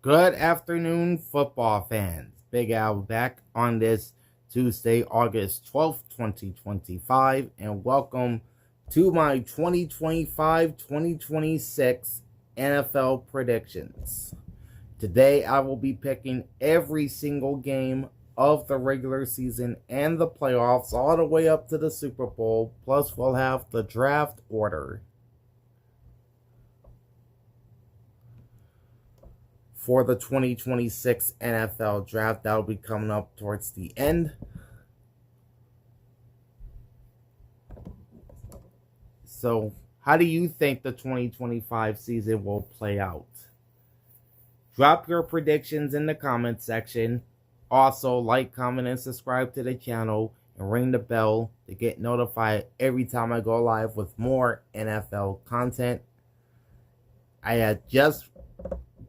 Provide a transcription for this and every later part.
Good afternoon, football fans. Big Al back on this Tuesday, August 12th, 2025, and welcome to my 2025-2026 NFL predictions. Today, I will be picking every single game of the regular season and the playoffs all the way up to the Super Bowl, plus we'll have the draft order for the 2026 NFL draft. That'll be coming up towards the end. So, how do you think the 2025 season will play out? Drop your predictions in the comment section. Also, like, comment, and subscribe to the channel and ring the bell to get notified every time I go live with more NFL content. I had just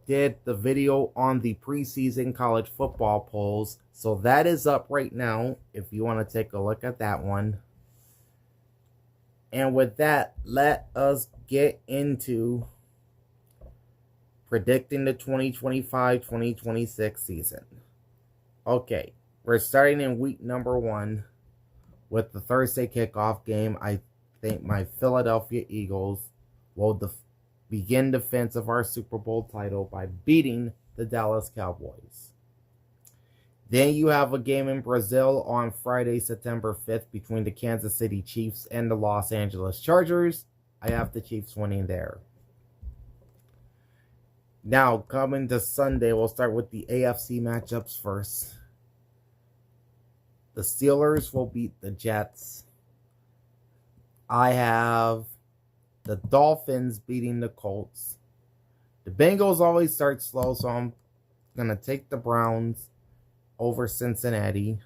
did the video on the preseason college football polls, so that is up right now if you want to take a look at that one. And with that, let us get into predicting the 2025-2026 season. Okay, we're starting in week number 1 with the Thursday kickoff game. I think my Philadelphia Eagles will begin defense of our Super Bowl title by beating the Dallas Cowboys. Then you have a game in Brazil on Friday, September 5th between the Kansas City Chiefs and the Los Angeles Chargers. I have the Chiefs winning there. Now, coming to Sunday, we'll start with the AFC matchups first. The Steelers will beat the Jets. I have the Dolphins beating the Colts. The Bengals always start slow, so I'm going to take the Browns over Cincinnati.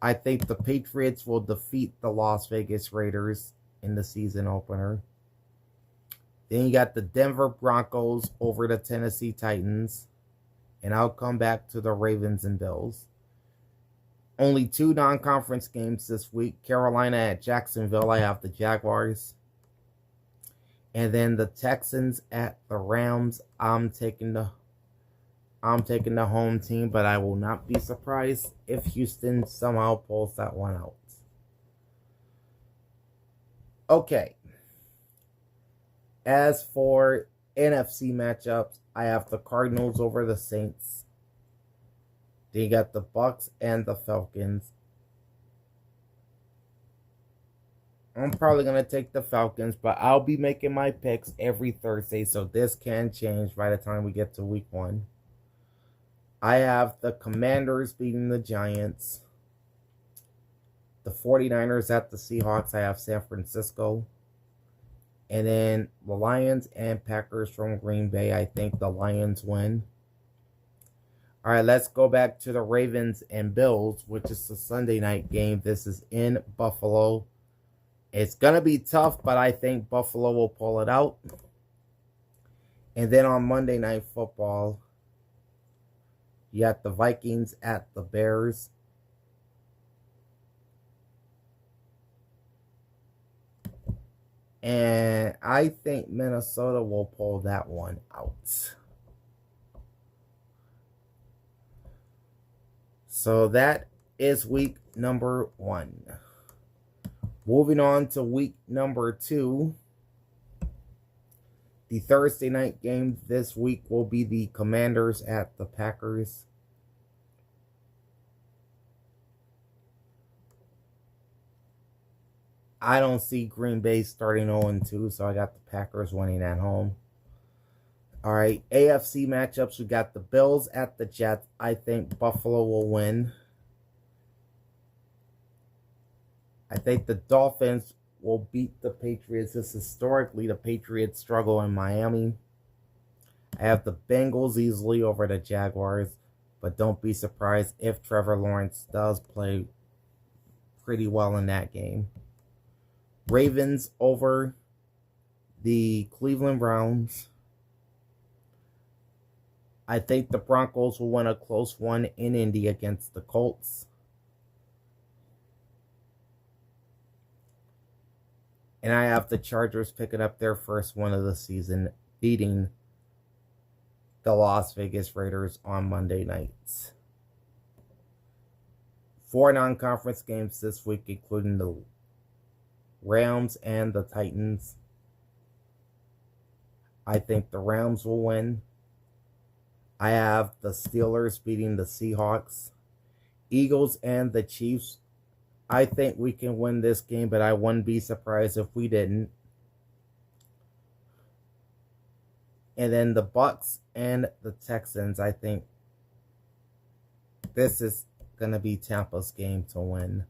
I think the Patriots will defeat the Las Vegas Raiders in the season opener. Then you got the Denver Broncos over the Tennessee Titans. And I'll come back to the Ravens and Bills. Only 2 non-conference games this week. Carolina at Jacksonville. I have the Jaguars. And then the Texans at the Rams. I'm taking the home team, but I will not be surprised if Houston somehow pulls that one out. Okay. As for NFC matchups, I have the Cardinals over the Saints. Then you got the Bucks and the Falcons. I'm probably going to take the Falcons, but I'll be making my picks every Thursday, so this can change by the time we get to week 1. I have the Commanders beating the Giants. The 49ers at the Seahawks. I have San Francisco. And then the Lions and Packers from Green Bay. I think the Lions win. All right, let's go back to the Ravens and Bills, which is the Sunday night game. This is in Buffalo. It's going to be tough, but I think Buffalo will pull it out. And then on Monday Night Football, you got the Vikings at the Bears. And I think Minnesota will pull that one out. So that is week number 1. Moving on to week number 2. The Thursday night game this week will be the Commanders at the Packers. I don't see Green Bay starting 0-2, so I got the Packers winning at home. All right, AFC matchups, we got the Bills at the Jets. I think Buffalo will win. I think the Dolphins will beat the Patriots. This historically, the Patriots struggle in Miami. I have the Bengals easily over the Jaguars, but don't be surprised if Trevor Lawrence does play pretty well in that game. Ravens over the Cleveland Browns. I think the Broncos will win a close one in Indy against the Colts. And I have the Chargers picking up their first win of the season, beating the Las Vegas Raiders on Monday nights. 4 non-conference games this week, including the Rams and the Titans. I think the Rams will win. I have the Steelers beating the Seahawks. Eagles and the Chiefs. I think we can win this game, but I wouldn't be surprised if we didn't. And then the Bucks and the Texans. I think this is going to be Tampa's game to win.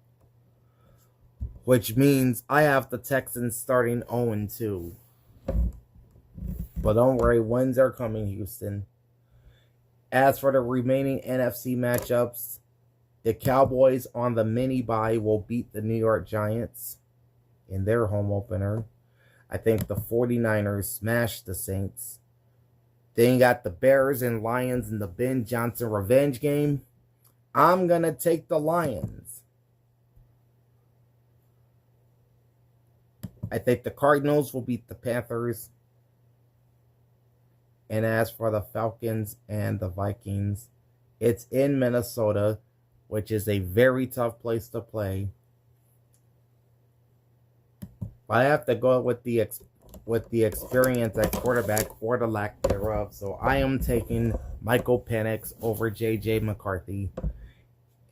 Which means I have the Texans starting 0-2. But don't worry, wins are coming, Houston. As for the remaining NFC matchups, the Cowboys on the mini-bye will beat the New York Giants in their home opener. I think the 49ers smashed the Saints. Then you got the Bears and Lions in the Ben Johnson revenge game. I'm going to take the Lions. I think the Cardinals will beat the Panthers. And as for the Falcons and the Vikings, it's in Minnesota, which is a very tough place to play. But I have to go with the experience at quarterback or the lack thereof. So I am taking Michael Penix over J.J. McCarthy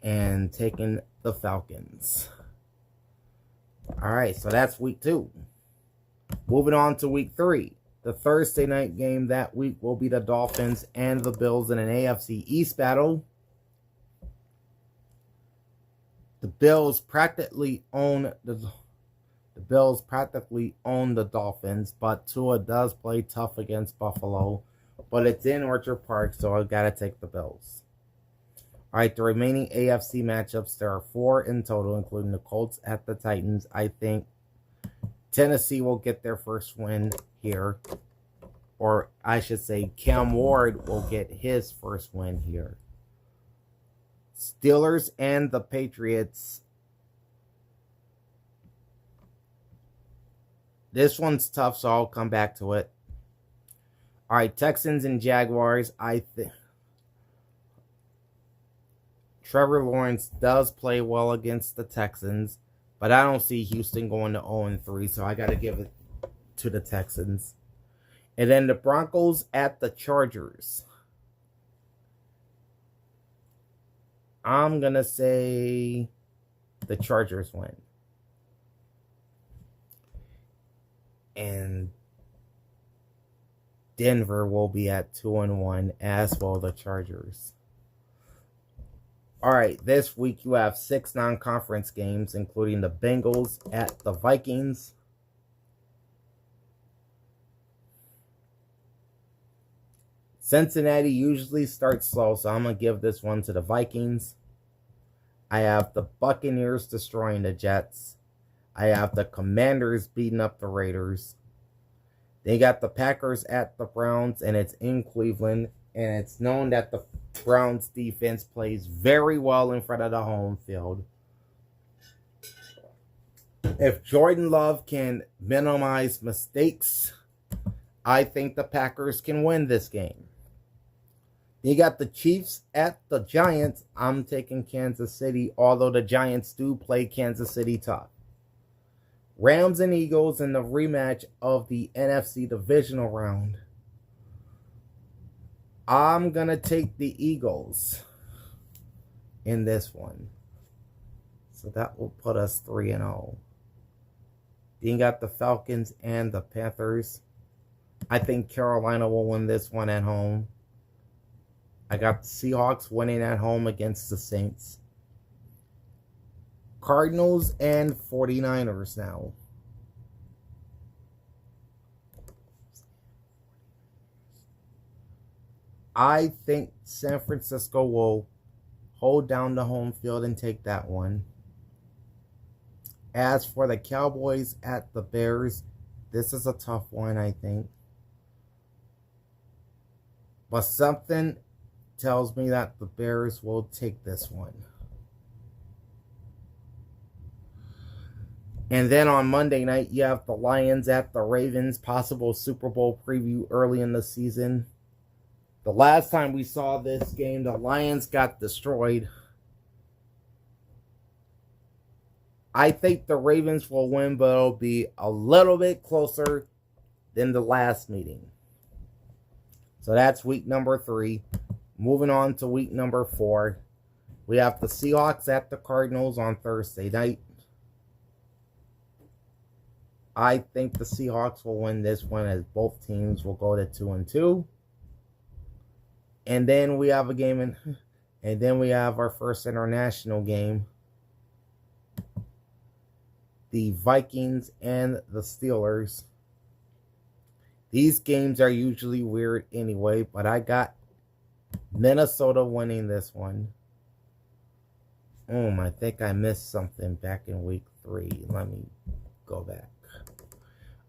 and taking the Falcons. All right, so that's week 2. Moving on to week 3. The Thursday night game that week will be the Dolphins and the Bills in an AFC East battle. The Bills practically own the Dolphins, but Tua does play tough against Buffalo. But it's in Orchard Park, so I've got to take the Bills. All right, the remaining AFC matchups, there are 4 in total, including the Colts at the Titans. I think Tennessee will get their first win here. Or I should say Cam Ward will get his first win here. Steelers and the Patriots. This one's tough, so I'll come back to it. All right, Texans and Jaguars. I think Trevor Lawrence does play well against the Texans, but I don't see Houston going to 0-3, so I got to give it to the Texans. And then the Broncos at the Chargers. I'm going to say the Chargers win. And Denver will be at 2-1, as will the Chargers. All right, this week you have 6 non-conference games, including the Bengals at the Vikings. Cincinnati usually starts slow, so I'm going to give this one to the Vikings. I have the Buccaneers destroying the Jets. I have the Commanders beating up the Raiders. They got the Packers at the Browns, and it's in Cleveland. And it's known that the Browns defense plays very well in front of the home field. If Jordan Love can minimize mistakes, I think the Packers can win this game. You got the Chiefs at the Giants. I'm taking Kansas City, although the Giants do play Kansas City tough. Rams and Eagles in the rematch of the NFC divisional round. I'm going to take the Eagles in this one. So that will put us 3-0. Then you got the Falcons and the Panthers. I think Carolina will win this one at home. I got the Seahawks winning at home against the Saints. Cardinals and 49ers now. I think San Francisco will hold down the home field and take that one. As for the Cowboys at the Bears, this is a tough one, I think. But something tells me that the Bears will take this one. And then on Monday night, you have the Lions at the Ravens, possible Super Bowl preview early in the season. The last time we saw this game, the Lions got destroyed. I think the Ravens will win, but it'll be a little bit closer than the last meeting. So that's week number 3. Moving on to week number 4. We have the Seahawks at the Cardinals on Thursday night. I think the Seahawks will win this one as both teams will go to 2-2. And then we have a game and then we have our first international game. The Vikings and the Steelers. These games are usually weird anyway, but I got Minnesota winning this one. I think I missed something back in week 3. Let me go back.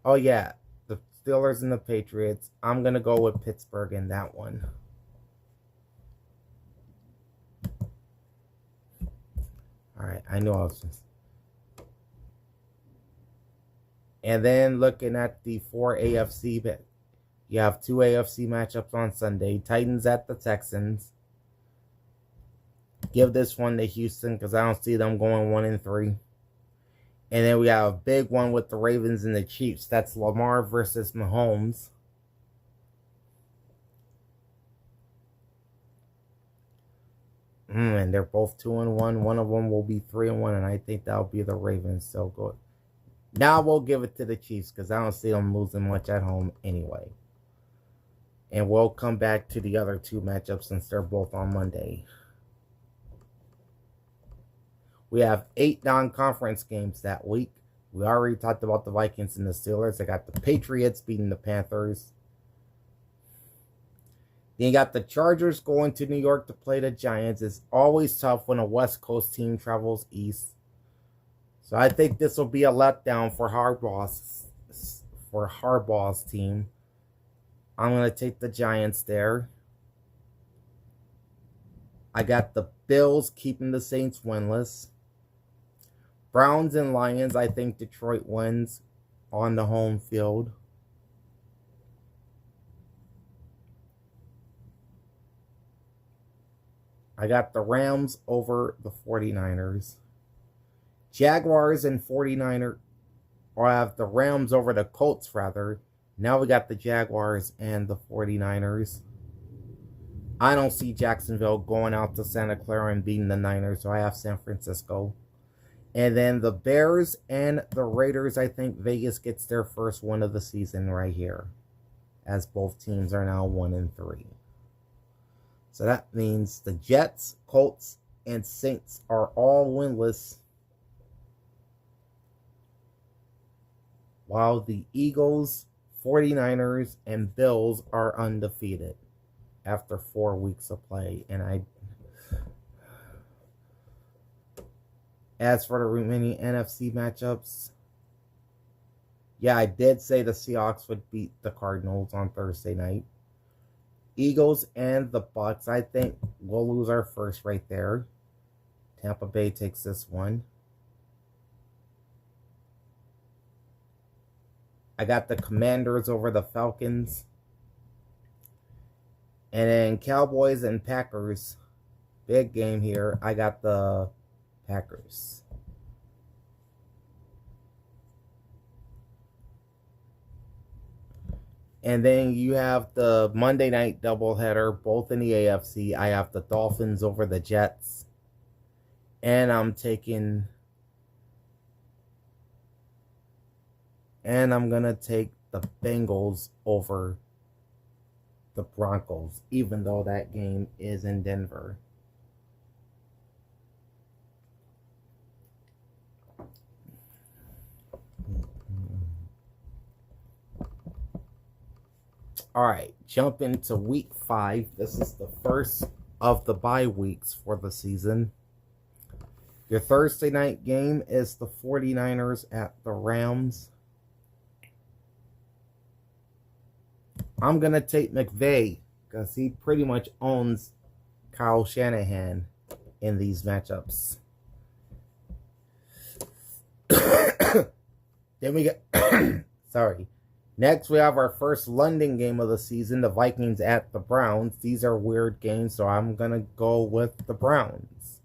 Oh yeah, the Steelers and the Patriots. I'm going to go with Pittsburgh in that one. Alright, I know I was just... And then looking at the 4 AFC, you have 2 AFC matchups on Sunday. Titans at the Texans. Give this one to Houston because I don't see them going 1-3. And then we have a big one with the Ravens and the Chiefs. That's Lamar versus Mahomes. And they're both 2-1. One of them will be 3-1, and I think that'll be the Ravens. So good. Now we'll give it to the Chiefs because I don't see them losing much at home anyway. And we'll come back to the other 2 matchups since they're both on Monday. We have 8 non-conference games that week. We already talked about the Vikings and the Steelers. I got the Patriots beating the Panthers. Then you got the Chargers going to New York to play the Giants. It's always tough when a West Coast team travels east. So I think this will be a letdown for Harbaugh's team. I'm going to take the Giants there. I got the Bills keeping the Saints winless. Browns and Lions, I think Detroit wins on the home field. I got the Rams over the 49ers. Jaguars and 49ers, or I have the Rams over the Colts, rather. Now we got the Jaguars and the 49ers. I don't see Jacksonville going out to Santa Clara and beating the Niners, so I have San Francisco. And then the Bears and the Raiders, I think Vegas gets their first win of the season right here, as both teams are now 1-3. So that means the Jets, Colts, and Saints are all winless, while the Eagles, 49ers, and Bills are undefeated after 4 weeks of play. And as for the remaining NFC matchups, yeah, I did say the Seahawks would beat the Cardinals on Thursday night. Eagles and the Bucks, I think we'll lose our first right there. Tampa Bay takes this one. I got the Commanders over the Falcons. And then Cowboys and Packers. Big game here. I got the Packers. And then you have the Monday night doubleheader, both in the AFC. I have the Dolphins over the Jets. And I'm going to take the Bengals over the Broncos, even though that game is in Denver. All right, jump into week 5. This is the first of the bye weeks for the season. Your Thursday night game is the 49ers at the Rams. I'm going to take McVay because he pretty much owns Kyle Shanahan in these matchups. Then we got, sorry. Next, we have our first London game of the season, the Vikings at the Browns. These are weird games, so I'm going to go with the Browns.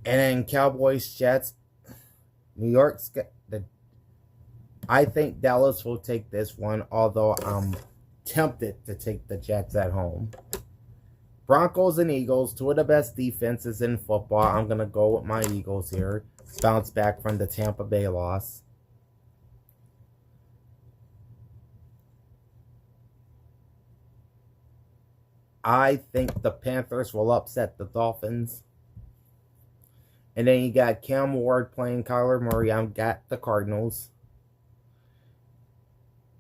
And then Cowboys, Jets, New York. I think Dallas will take this one, although I'm tempted to take the Jets at home. Broncos and Eagles, two of the best defenses in football. I'm going to go with my Eagles here. Bounce back from the Tampa Bay loss. I think the Panthers will upset the Dolphins. And then you got Cam Ward playing Kyler Murray. I've got the Cardinals.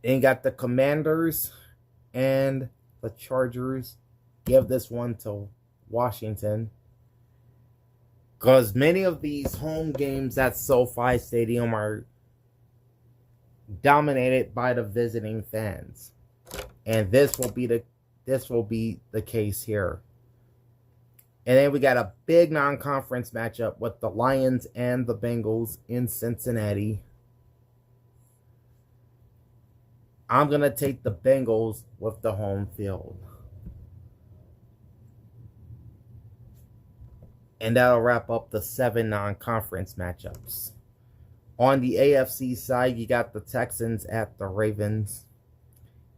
Then you got the Commanders and the Chargers. Give this one to Washington. Because many of these home games at SoFi Stadium are dominated by the visiting fans. And this will be the case here. And then we got a big non-conference matchup with the Lions and the Bengals in Cincinnati. I'm going to take the Bengals with the home field. And that'll wrap up the 7 non-conference matchups. On the AFC side, you got the Texans at the Ravens.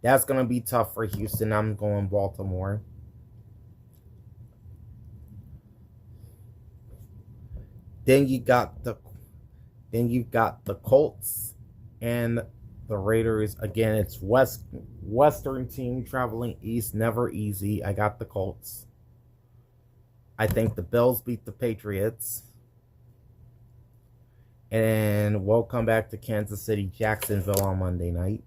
That's going to be tough for Houston. I'm going Baltimore. Then you've got the Colts and the Raiders. Again, it's Western team traveling east. Never easy. I got the Colts. I think the Bills beat the Patriots. And we'll come back to Kansas City, Jacksonville on Monday night.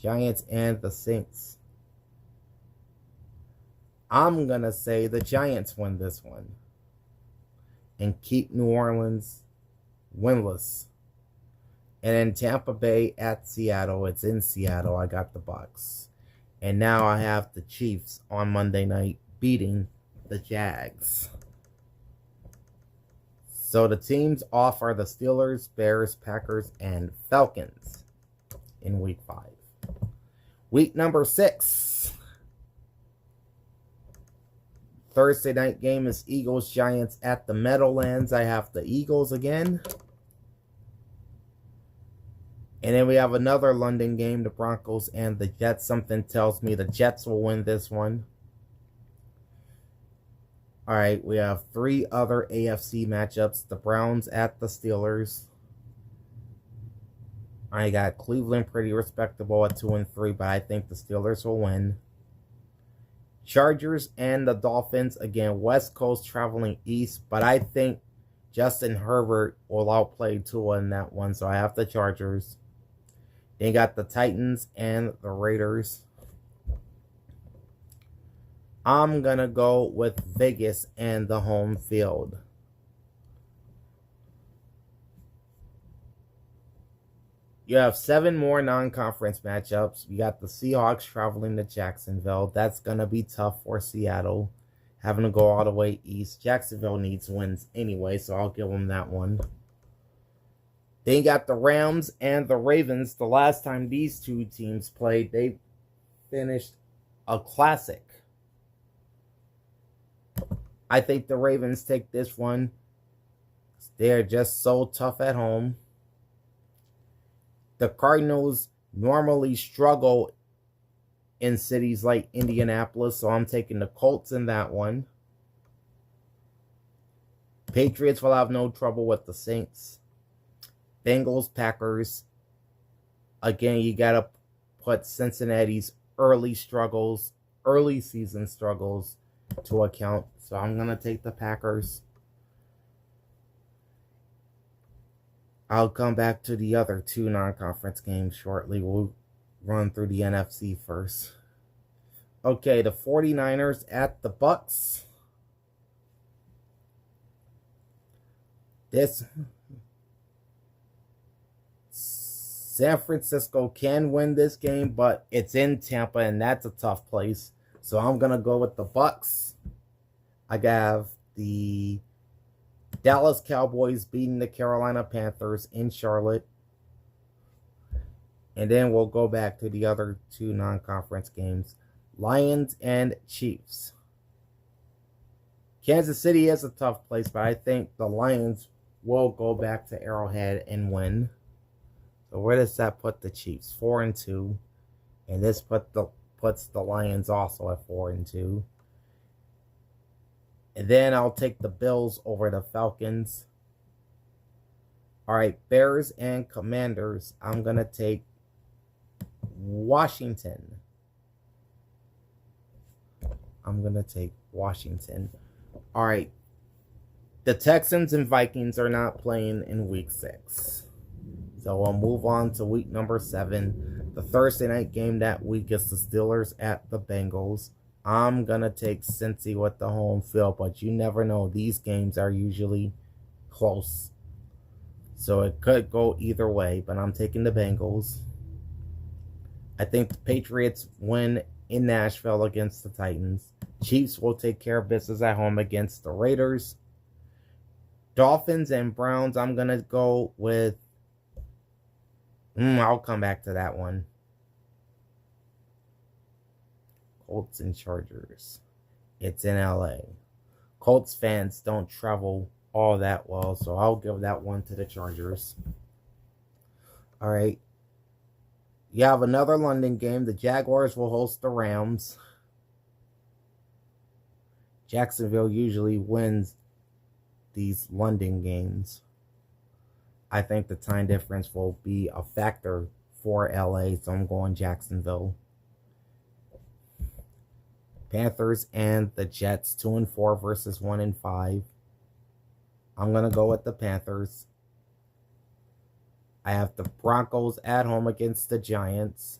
Giants and the Saints. I'm going to say the Giants win this one. And keep New Orleans winless. And then Tampa Bay at Seattle. It's in Seattle. I got the Bucs. And now I have the Chiefs on Monday night beating the Jags. So the teams off are the Steelers, Bears, Packers, and Falcons in week 5. Week number 6. Thursday night game is Eagles Giants at the Meadowlands. I have the Eagles again. And then we have another London game, the Broncos and the Jets. Something tells me the Jets will win this one. All right, we have 3 other AFC matchups. The Browns at the Steelers. I got Cleveland pretty respectable at 2-3, but I think the Steelers will win. Chargers and the Dolphins. Again, West Coast traveling east, but I think Justin Herbert will outplay Tua in that one, so I have the Chargers. Then you got the Titans and the Raiders. I'm going to go with Vegas and the home field. You have 7 more non-conference matchups. You got the Seahawks traveling to Jacksonville. That's going to be tough for Seattle, having to go all the way east. Jacksonville needs wins anyway, so I'll give them that one. Then you got the Rams and the Ravens. The last time these two teams played, they finished a classic. I think the Ravens take this one. They're just so tough at home. The Cardinals normally struggle in cities like Indianapolis, so I'm taking the Colts in that one. Patriots will have no trouble with the Saints. Bengals, Packers. Again, you got to put Cincinnati's early season struggles to account. So I'm going to take the Packers. I'll come back to the other 2 non-conference games shortly. We'll run through the NFC first. Okay, the 49ers at the Bucks. San Francisco can win this game, but it's in Tampa, and that's a tough place. So I'm going to go with the Bucks. I have the Dallas Cowboys beating the Carolina Panthers in Charlotte. And then we'll go back to the other two non-conference games. Lions and Chiefs. Kansas City is a tough place, but I think the Lions will go back to Arrowhead and win. So where does that put the Chiefs? 4-2. And this puts the Lions also at 4-2. And then I'll take the Bills over the Falcons. All right, Bears and Commanders. I'm going to take Washington. I'm going to take Washington. All right. The Texans and Vikings are not playing in week 6. So we'll move on to week number 7. The Thursday night game that week is the Steelers at the Bengals. I'm going to take Cincy with the home field, but you never know. These games are usually close. So it could go either way, but I'm taking the Bengals. I think the Patriots win in Nashville against the Titans. Chiefs will take care of business at home against the Raiders. Dolphins and Browns, I'm going to go with... I'll come back to that one. Colts and Chargers. It's in LA. Colts fans don't travel all that well, so I'll give that one to the Chargers. All right. You have another London game. The Jaguars will host the Rams. Jacksonville usually wins these London games. I think the time difference will be a factor for LA, so I'm going Jacksonville. Panthers and the Jets, 2-4 versus 1-5. I'm going to go with the Panthers. I have the Broncos at home against the Giants.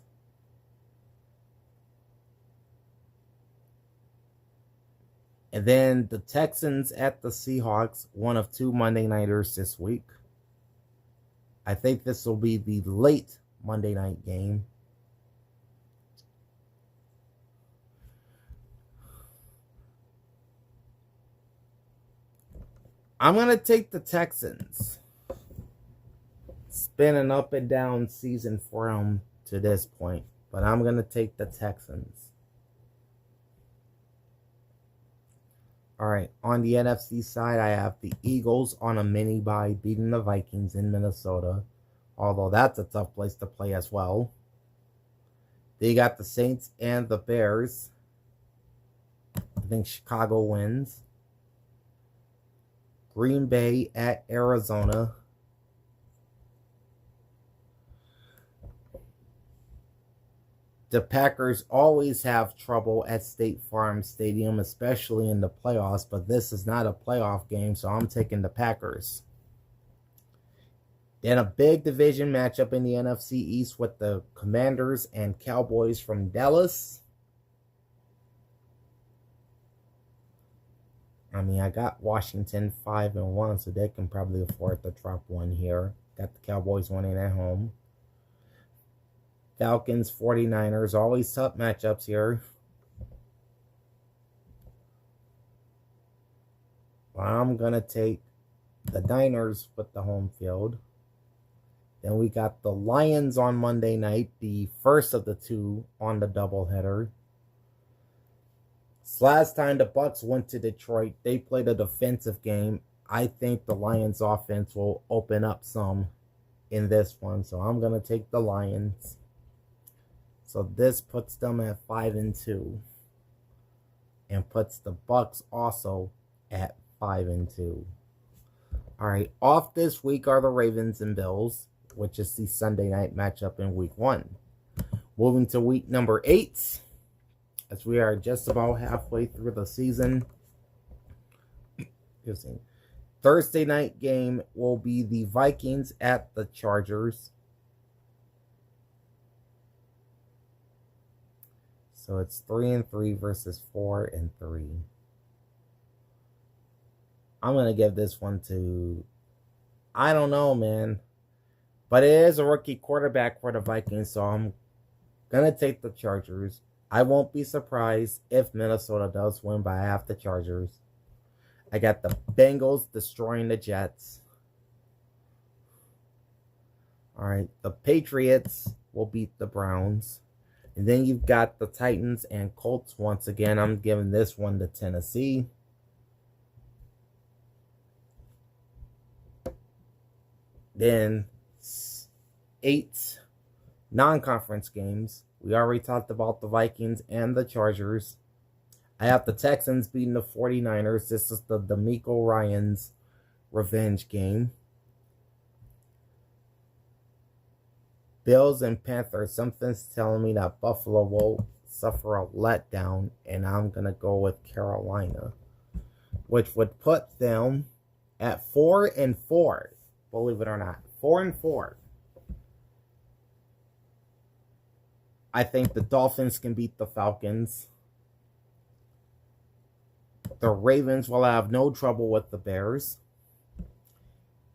And then the Texans at the Seahawks, one of 2 Monday Nighters this week. I think this will be the late Monday night game. I'm going to take the Texans. It's been an up and down season for them to this point, but I'm going to take the Texans. All right, on the NFC side, I have the Eagles on a mini bye beating the Vikings in Minnesota, although that's a tough place to play as well. They got the Saints and the Bears. I think Chicago wins. Green Bay at Arizona. The Packers always have trouble at State Farm Stadium, especially in the playoffs, but this is not a playoff game, so I'm taking the Packers. Then a big division matchup in the NFC East with the Commanders and Cowboys from Dallas. I mean, I got Washington 5-1, so they can probably afford to drop one here. Got the Cowboys winning at home. Falcons, 49ers, always tough matchups here. Well, I'm going to take the Niners with the home field. Then we got the Lions on Monday night, the first of the 2 on the doubleheader. Last time the Bucks went to Detroit, they played a defensive game. I think the Lions offense will open up some in this one, so I'm going to take the Lions. So this puts them at 5-2 and puts the Bucks also at 5-2. All right, off this week are the Ravens and Bills, which is the Sunday night matchup in week 1. Moving to week number 8, as we are just about halfway through the season. Thursday night game will be the Vikings at the Chargers. So it's 3-3 versus 4-3. I'm going to give this one to... I don't know, man. But it is a rookie quarterback for the Vikings, so I'm going to take the Chargers. I won't be surprised if Minnesota does win, but I have the Chargers. I got the Bengals destroying the Jets. All right, the Patriots will beat the Browns. And then you've got the Titans and Colts once again. I'm giving this one to Tennessee. Then 8 non-conference games. We already talked about the Vikings and the Chargers. I have the Texans beating the 49ers. This is the DeMeco Ryans revenge game. Bills and Panthers. Something's telling me that Buffalo will suffer a letdown, and I'm going to go with Carolina, which would put them at 4-4. Believe it or not, 4-4. I think the Dolphins can beat the Falcons. The Ravens will have no trouble with the Bears.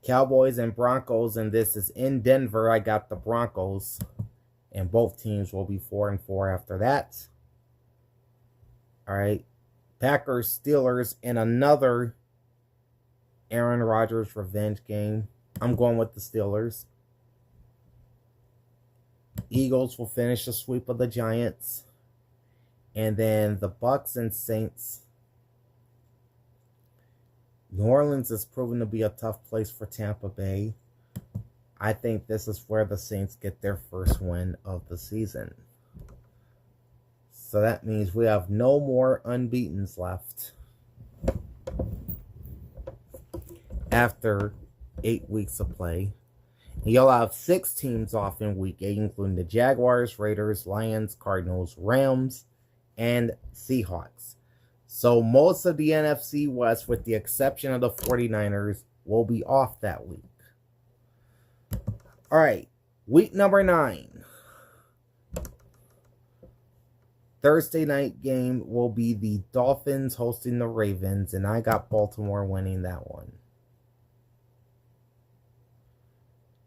Cowboys and Broncos, and this is in Denver. I got the Broncos, and both teams will be 4-4 after that. All right. Packers, Steelers, in another Aaron Rodgers revenge game. I'm going with the Steelers. Eagles will finish the sweep of the Giants. And then the Bucks and Saints. New Orleans has proven to be a tough place for Tampa Bay. I think this is where the Saints get their first win of the season. So that means we have no more unbeatens left after 8 weeks of play. You'll have 6 teams off in week 8, including the Jaguars, Raiders, Lions, Cardinals, Rams, and Seahawks. So most of the NFC West, with the exception of the 49ers, will be off that week. All right, week number 9. Thursday night game will be the Dolphins hosting the Ravens, and I got Baltimore winning that one.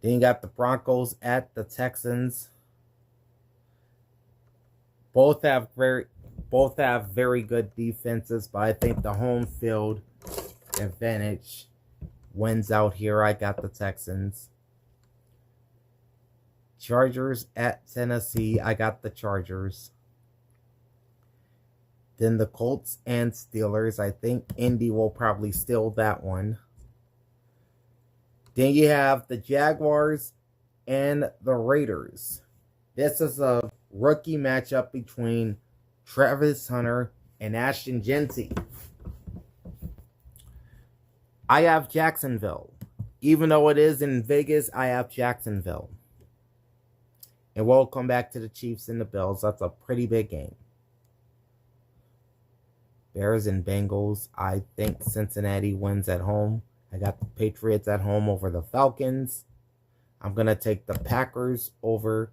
Then you got the Broncos at the Texans. Both have very good defenses, but I think the home field advantage wins out here. I got the Texans. Chargers at Tennessee. I got the Chargers. Then the Colts and Steelers. I think Indy will probably steal that one. Then you have the Jaguars and the Raiders. This is a rookie matchup between Travis Hunter and Ashton Jeanty. I have Jacksonville. Even though it is in Vegas, I have Jacksonville. And we'll come back to the Chiefs and the Bills. That's a pretty big game. Bears and Bengals. I think Cincinnati wins at home. I got the Patriots at home over the Falcons. I'm going to take the Packers over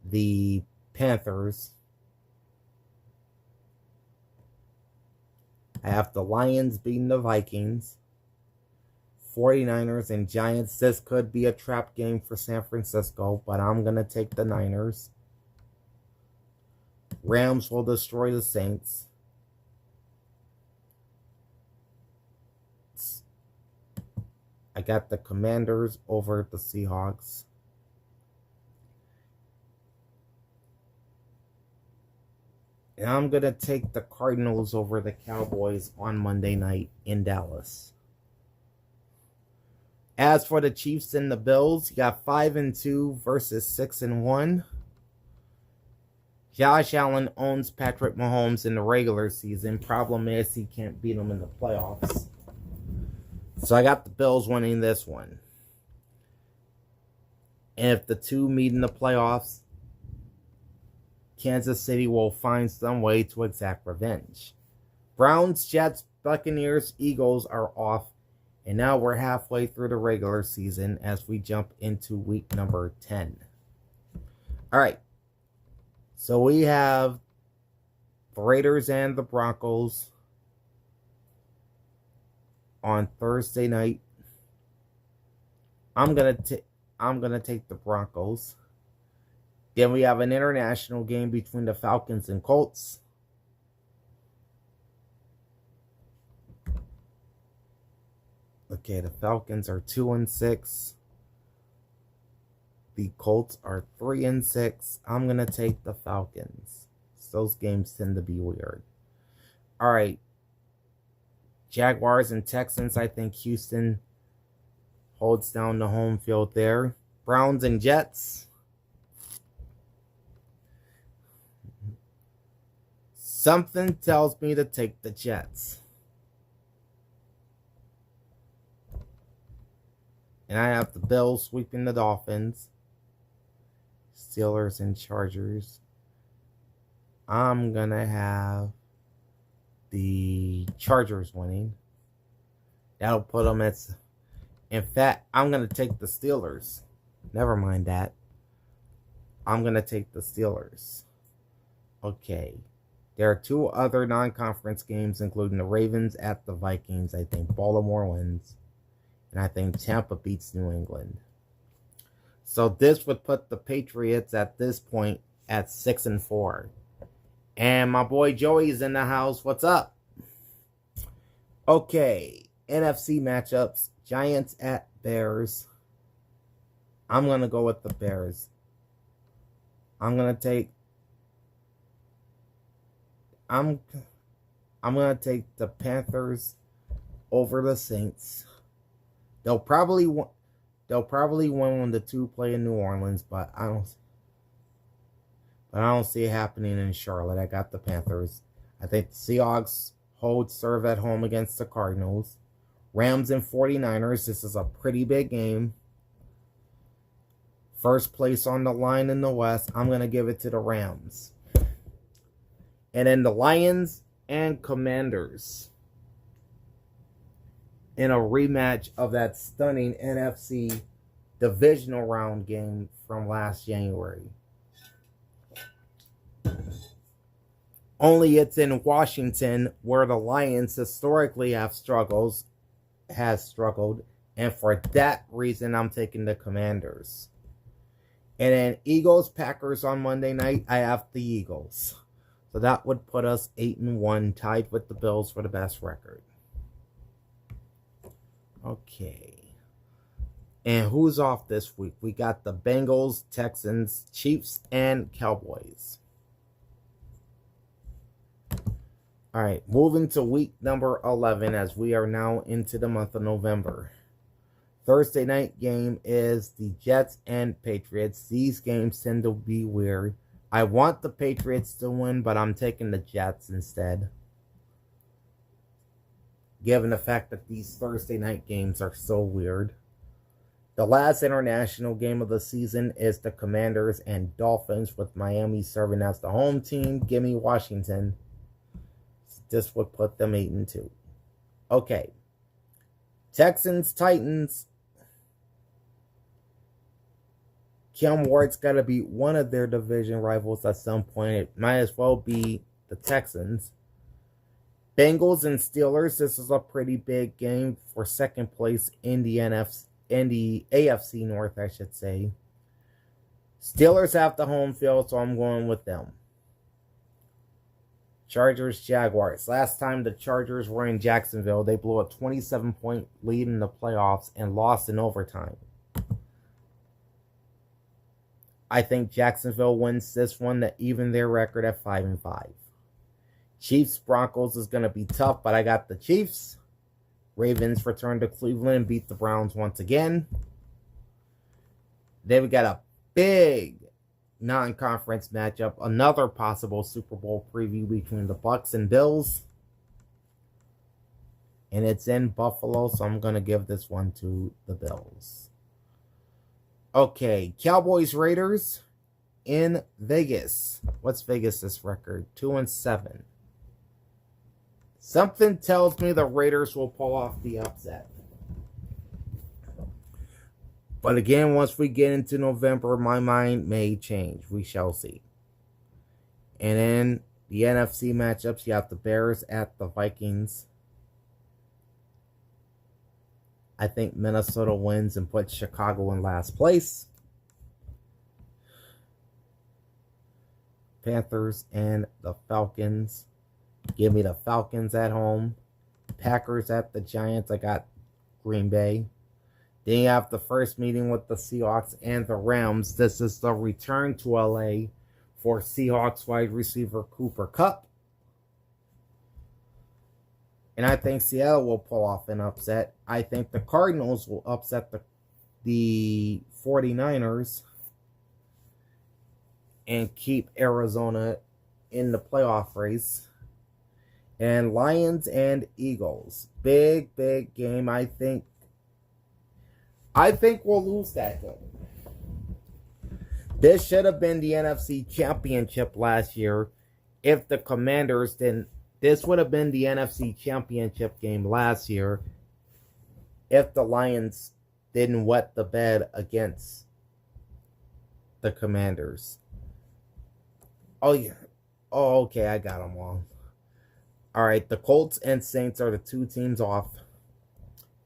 the Panthers. I have the Lions beating the Vikings. 49ers and Giants. This could be a trap game for San Francisco, but I'm going to take the Niners. Rams will destroy the Saints. I got the Commanders over the Seahawks. And I'm going to take the Cardinals over the Cowboys on Monday night in Dallas. As for the Chiefs and the Bills, you got 5-2 versus 6-1. Josh Allen owns Patrick Mahomes in the regular season. Problem is he can't beat him in the playoffs. So I got the Bills winning this one. And if the two meet in the playoffs, Kansas City will find some way to exact revenge. Browns, Jets, Buccaneers, Eagles are off. And now we're halfway through the regular season as we jump into week number 10. All right. So we have the Raiders and the Broncos on Thursday night. I'm gonna take the Broncos. Then we have an international game between the Falcons and Colts. Okay, the Falcons are 2-6. The Colts are 3-6. I'm going to take the Falcons. Those games tend to be weird. All right. Jaguars and Texans. I think Houston holds down the home field there. Browns and Jets. Something tells me to take the Jets. And I have the Bills sweeping the Dolphins. Steelers and Chargers. I'm going to have the Chargers winning. That'll put them at... In fact, I'm going to take the Steelers. Never mind that. I'm going to take the Steelers. Okay. There are two other non-conference games, including the Ravens at the Vikings. I think Baltimore wins. And I think Tampa beats New England. So this would put the Patriots at this point at 6-4. And my boy Joey's in the house. What's up? Okay. NFC matchups. Giants at Bears. I'm going to go with the Bears. I'm going to take the Panthers over the Saints. They'll probably win when the two play in New Orleans, but I don't see it happening in Charlotte. I got the Panthers. I think the Seahawks hold serve at home against the Cardinals. Rams and 49ers. This is a pretty big game. First place on the line in the West. I'm going to give it to the Rams. And then the Lions and Commanders in a rematch of that stunning NFC divisional round game from last January. Only it's in Washington, where the Lions historically has struggled, and for that reason, I'm taking the Commanders. And then Eagles, Packers on Monday night, I have the Eagles. So that would put us 8-1, tied with the Bills for the best record. Okay. And who's off this week? We got the Bengals, Texans, Chiefs, and Cowboys. All right, moving to week number 11 as we are now into the month of November. Thursday night game is the Jets and Patriots. These games tend to be weird. I want the Patriots to win, but I'm taking the Jets instead. Given the fact that these Thursday night games are so weird. The last international game of the season is the Commanders and Dolphins, with Miami serving as the home team. Give me Washington. This would put them 8-2. Okay. Texans, Titans. Cam Ward's got to beat one of their division rivals at some point. It might as well be the Texans. Bengals and Steelers. This is a pretty big game for second place in the AFC North, I should say. Steelers have the home field, so I'm going with them. Chargers, Jaguars. Last time the Chargers were in Jacksonville, they blew a 27-point lead in the playoffs and lost in overtime. I think Jacksonville wins this one to even their record at 5-5. Chiefs, Broncos is going to be tough, but I got the Chiefs. Ravens return to Cleveland and beat the Browns once again. Then we got a big non-conference matchup, another possible Super Bowl preview between the Bucs and Bills. And it's in Buffalo, so I'm going to give this one to the Bills. Okay, Cowboys, Raiders in Vegas. What's Vegas' record? 2-7. Something tells me the Raiders will pull off the upset. But again, once we get into November, my mind may change. We shall see. And then the NFC matchups, you have the Bears at the Vikings. I think Minnesota wins and puts Chicago in last place. Panthers and the Falcons. Give me the Falcons at home. Packers at the Giants. I got Green Bay. Then you have the first meeting with the Seahawks and the Rams. This is the return to LA for Seahawks wide receiver Cooper Kupp. And I think Seattle will pull off an upset. I think the Cardinals will upset the 49ers and keep Arizona in the playoff race. And Lions and Eagles. Big game. I think we'll lose that game. This should have been the NFC Championship last year if the Commanders didn't. This would have been the NFC Championship game last year if the Lions didn't wet the bed against the Commanders. Oh, yeah. Oh, okay, I got them wrong. All right, the Colts and Saints are the two teams off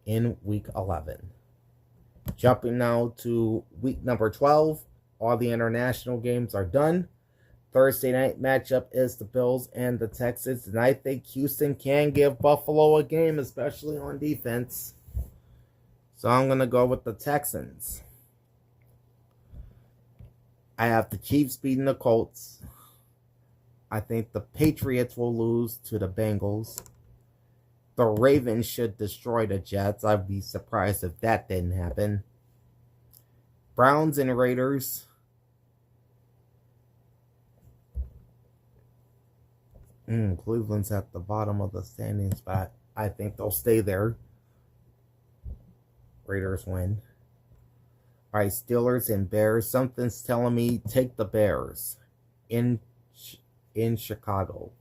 in Week 11. Jumping now to Week number 12. All the international games are done. Thursday night matchup is the Bills and the Texans. And I think Houston can give Buffalo a game, especially on defense. So I'm going to go with the Texans. I have the Chiefs beating the Colts. I think the Patriots will lose to the Bengals. The Ravens should destroy the Jets. I'd be surprised if that didn't happen. Browns and Raiders. Cleveland's at the bottom of the standings, but I think they'll stay there. Raiders win. All right, Steelers and Bears. Something's telling me take the Bears in Chicago.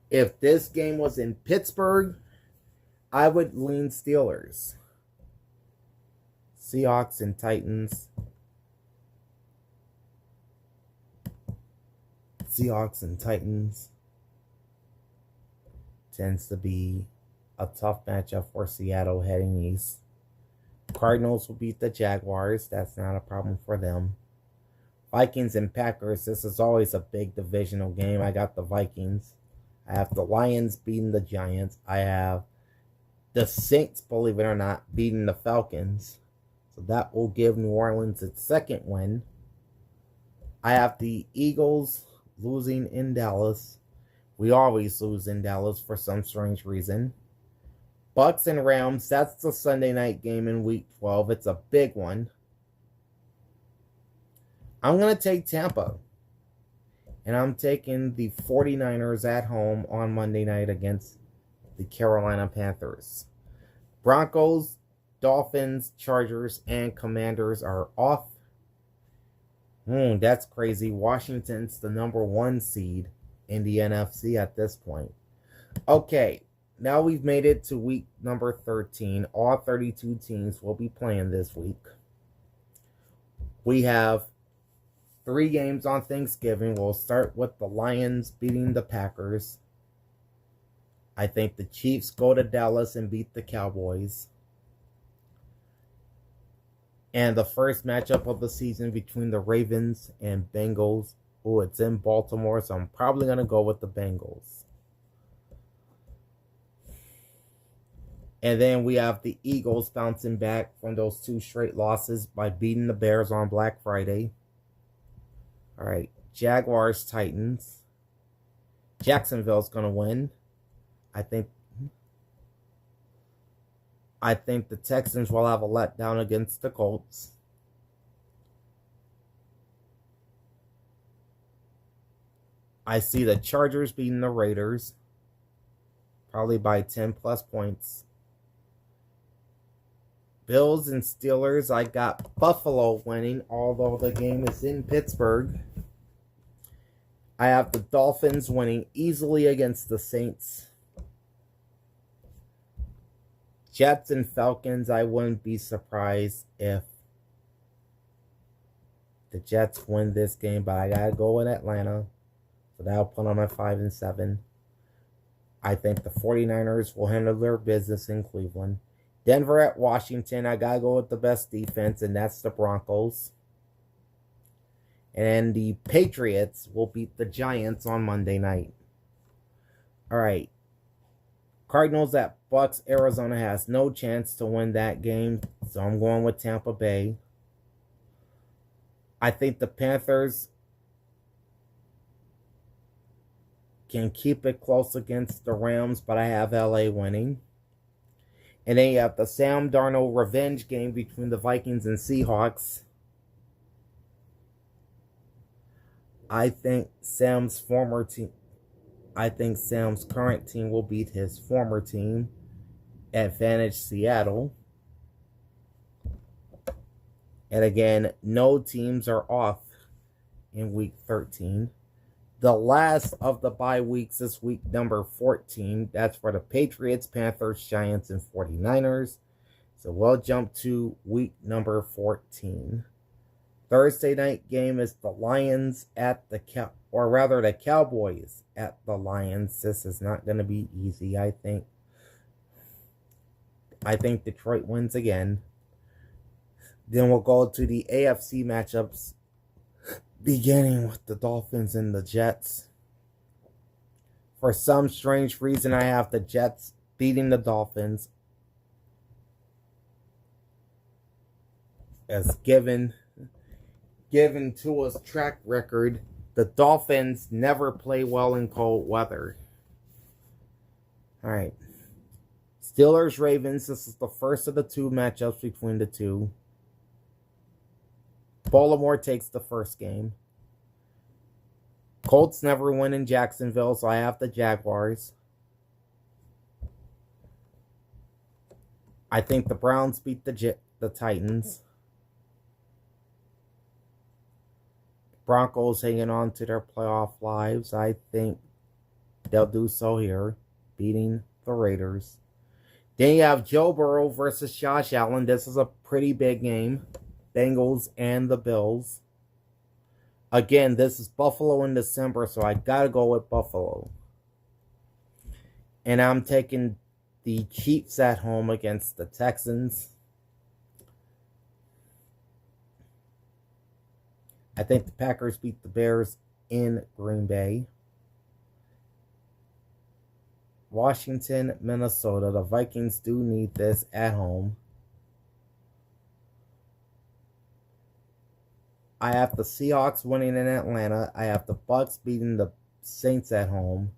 If this game was in Pittsburgh, I would lean Steelers. Seahawks and Titans. Seahawks and Titans tends to be a tough matchup for Seattle heading east. Cardinals will beat the Jaguars. That's not a problem for them. Vikings and Packers. This is always a big divisional game. I got the Vikings. I have the Lions beating the Giants. I have the Saints, believe it or not, beating the Falcons. So that will give New Orleans its second win. I have the Eagles losing in Dallas. We always lose in Dallas for some strange reason. Bucks and Rams, that's the Sunday night game in Week 12. It's a big one. I'm going to take Tampa. And I'm taking the 49ers at home on Monday night against the Carolina Panthers. Broncos, Dolphins, Chargers, and Commanders are off. That's crazy. Washington's the number 1 seed in the NFC at this point. Okay, now we've made it to week number 13. All 32 teams will be playing this week. We have 3 games on Thanksgiving. We'll start with the Lions beating the Packers. I think the Chiefs go to Dallas and beat the Cowboys. And the first matchup of the season between the Ravens and Bengals. Oh, it's in Baltimore, so I'm probably going to go with the Bengals. And then we have the Eagles bouncing back from those 2 straight losses by beating the Bears on Black Friday. All right, Jaguars, Titans. Jacksonville's going to win. I think the Texans will have a letdown against the Colts. I see the Chargers beating the Raiders. Probably by 10 plus points. Bills and Steelers, I got Buffalo winning, although the game is in Pittsburgh. I have the Dolphins winning easily against the Saints. Jets and Falcons, I wouldn't be surprised if the Jets win this game, but I gotta go with Atlanta. So that'll put them at 5-7. I think the 49ers will handle their business in Cleveland. Denver at Washington, I gotta go with the best defense, and that's the Broncos. And the Patriots will beat the Giants on Monday night. All right. Cardinals at Bucks. Arizona has no chance to win that game, so I'm going with Tampa Bay. I think the Panthers can keep it close against the Rams, but I have LA winning. And then you have the Sam Darnold revenge game between the Vikings and Seahawks. I think Sam's current team will beat his former team. Advantage Seattle. And again, no teams are off in week 13. The last of the bye weeks is week number 14. That's for the Patriots, Panthers, Giants, and 49ers. So we'll jump to week number 14. Thursday night game is the Lions at the Cowboys at the Lions. This is not going to be easy, I think. I think Detroit wins again. Then we'll go to the AFC matchups, beginning with the Dolphins and the Jets. For some strange reason, I have the Jets beating the Dolphins as given Tua's track record. The Dolphins never play well in cold weather. All right. Steelers, Ravens. This is the first of the two matchups between the two. Baltimore takes the first game. Colts never win in Jacksonville, so I have the Jaguars. I think the Browns beat the Titans. Broncos hanging on to their playoff lives. I think they'll do so here, beating the Raiders. Then you have Joe Burrow versus Josh Allen. This is a pretty big game. Bengals and the Bills. Again, this is Buffalo in December, so I gotta go with Buffalo. And I'm taking the Chiefs at home against the Texans. I think the Packers beat the Bears in Green Bay. Washington, Minnesota. The Vikings do need this at home. I have the Seahawks winning in Atlanta. I have the Bucks beating the Saints at home.